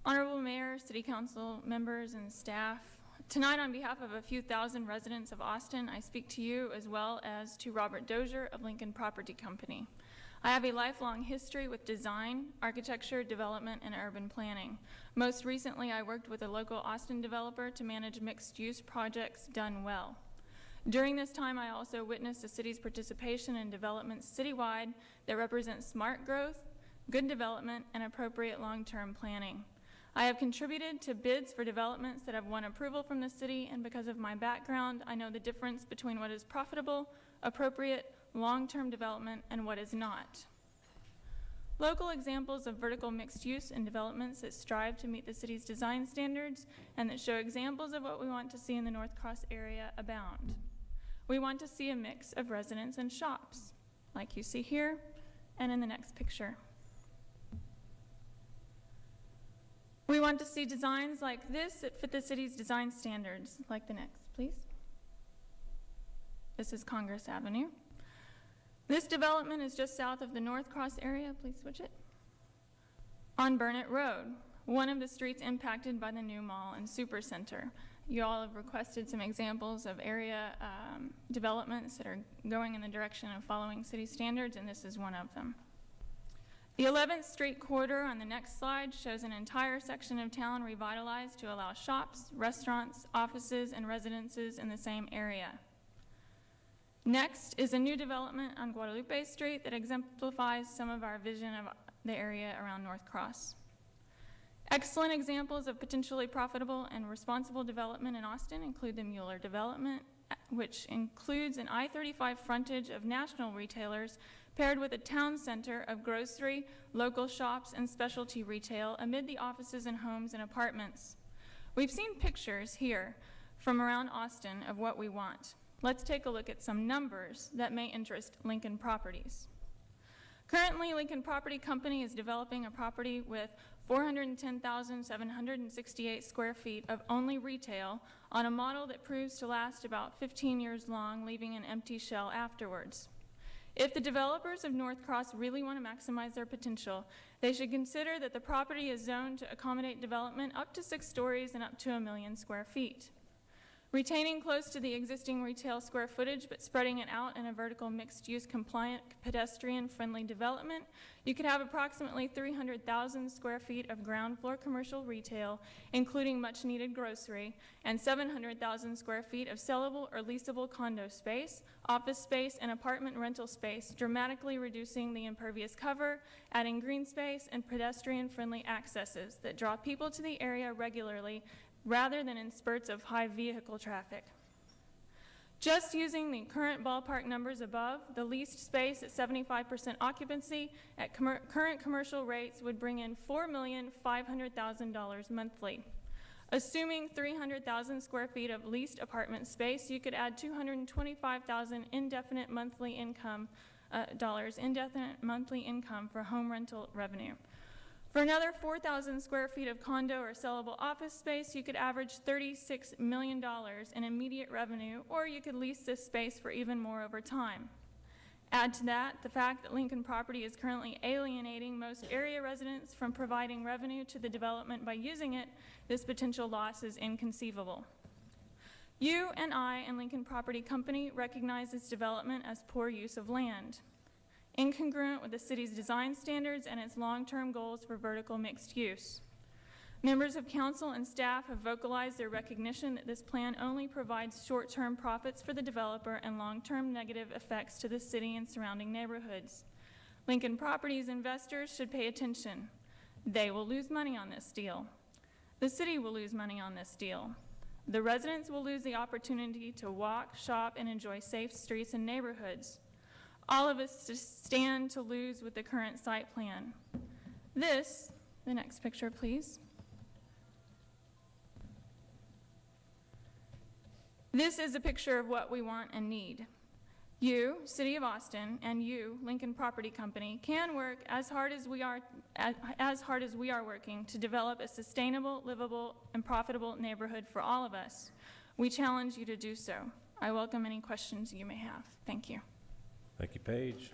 Honorable Mayor, City Council members, and staff, tonight on behalf of a few thousand residents of Austin, I speak to you as well as to Robert Dozier of Lincoln Property Company. I have a lifelong history with design, architecture, development, and urban planning. Most recently, I worked with a local Austin developer to manage mixed-use projects done well. During this time, I also witnessed the city's participation in developments citywide that represent smart growth, good development, and appropriate long-term planning. I have contributed to bids for developments that have won approval from the city, and because of my background, I know the difference between what is profitable, appropriate, long-term development, and what is not. Local examples of vertical mixed use and developments that strive to meet the city's design standards and that show examples of what we want to see in the Northcross area abound. We want to see a mix of residents and shops, like you see here and in the next picture. We want to see designs like this that fit the city's design standards, like the next, please. This is Congress Avenue. This development is just south of the Northcross area, please switch it, on Burnett Road, one of the streets impacted by the new mall and supercenter. You all have requested some examples of area developments that are going in the direction of following city standards, and this is one of them. The 11th Street corridor on the next slide shows an entire section of town revitalized to allow shops, restaurants, offices, and residences in the same area. Next is a new development on Guadalupe Street that exemplifies some of our vision of the area around Northcross. Excellent examples of potentially profitable and responsible development in Austin include the Mueller development, which includes an I-35 frontage of national retailers paired with a town center of grocery, local shops, and specialty retail amid the offices and homes and apartments. We've seen pictures here from around Austin of what we want. Let's take a look at some numbers that may interest Lincoln Properties. Currently, Lincoln Property Company is developing a property with 410,768 square feet of only retail on a model that proves to last about 15 years long, leaving an empty shell afterwards. If the developers of Northcross really want to maximize their potential, they should consider that the property is zoned to accommodate development up to 6 stories and up to 1 million square feet. Retaining close to the existing retail square footage but spreading it out in a vertical mixed-use compliant pedestrian-friendly development, you could have approximately 300,000 square feet of ground floor commercial retail, including much-needed grocery, and 700,000 square feet of sellable or leasable condo space, office space, and apartment rental space, dramatically reducing the impervious cover, adding green space, and pedestrian-friendly accesses that draw people to the area regularly rather than in spurts of high vehicle traffic. Just using the current ballpark numbers above, the leased space at 75% occupancy at current commercial rates would bring in $4,500,000 monthly. Assuming 300,000 square feet of leased apartment space, you could add $225,000 indefinite monthly income for home rental revenue. For another 4,000 square feet of condo or sellable office space, you could average $36 million in immediate revenue, or you could lease this space for even more over time. Add to that the fact that Lincoln Property is currently alienating most area residents from providing revenue to the development by using it, this potential loss is inconceivable. You and I and Lincoln Property Company recognize this development as poor use of land, incongruent with the city's design standards and its long-term goals for vertical mixed use. Members of council and staff have vocalized their recognition that this plan only provides short-term profits for the developer and long-term negative effects to the city and surrounding neighborhoods. Lincoln Properties investors should pay attention. They will lose money on this deal. The city will lose money on this deal. The residents will lose the opportunity to walk, shop, and enjoy safe streets and neighborhoods. All of us stand to lose with the current site plan. This, the next picture, please. This is a picture of what we want and need. You, City of Austin, and you, Lincoln Property Company, can work as hard as we are working to develop a sustainable, livable, and profitable neighborhood for all of us. We challenge you to do so. I welcome any questions you may have. Thank you. Thank you, Paige.